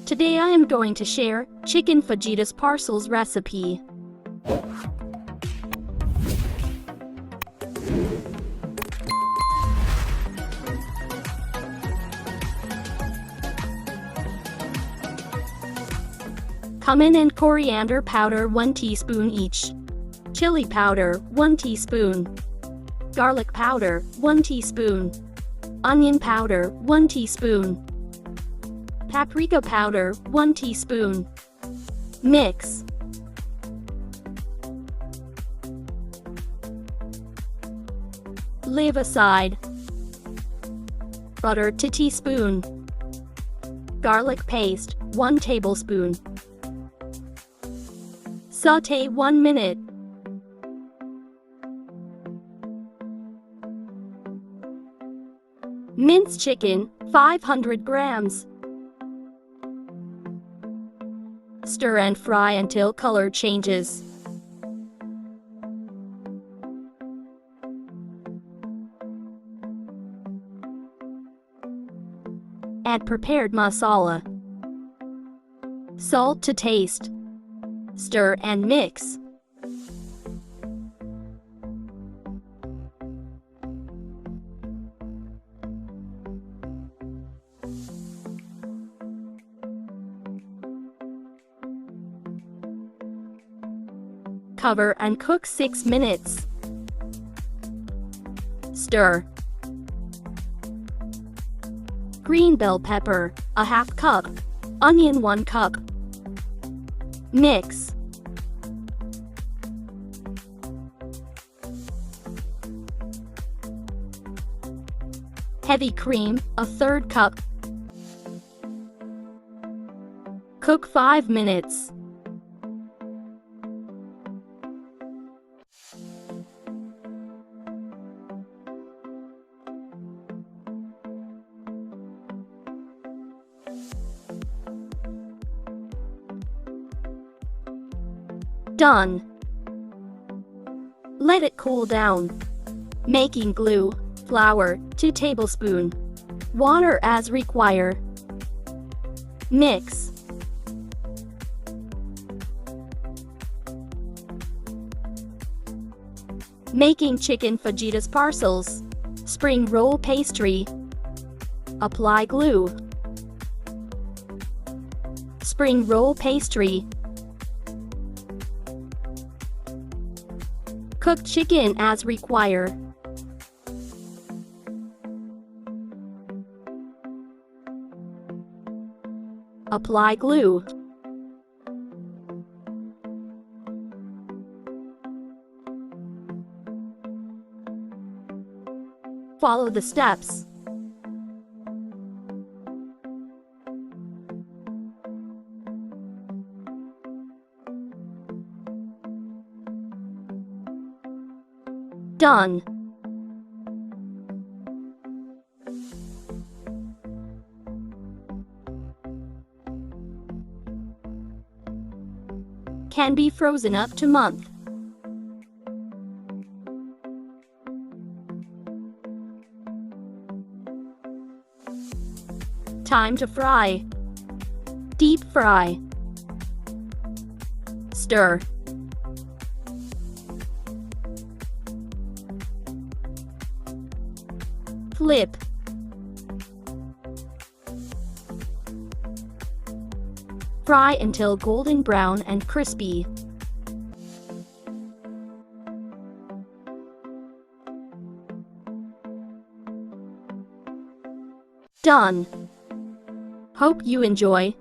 Today I am going to share chicken fajitas parcels recipe. Cumin and coriander powder 1 teaspoon each. Chili powder 1 teaspoon. Garlic powder 1 teaspoon. Onion powder 1 teaspoon. Paprika powder 1 teaspoon. Mix. Leave aside. Butter 2 teaspoon. Garlic paste 1 tablespoon. Sauté 1 minute. Minced chicken 500 grams. Stir and fry until color changes. Add prepared masala. Salt to taste. Stir and mix. Cover and cook 6 minutes. Stir. Green bell pepper, a half cup. Onion 1 cup. Mix. Heavy cream, a third cup. Cook 5 minutes. Done. Let it cool down. Making glue. Flour 2 tablespoons. Water as required. Mix. Making chicken fajitas parcels. Spring roll pastry. Apply glue. Spring roll pastry. Cook chicken as required. Apply glue. Follow the steps. Done. Can be frozen up to month. Time to fry. Deep fry. Stir. Flip. Fry until golden brown and crispy. Done. Hope you enjoy.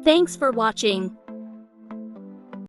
Thanks for watching.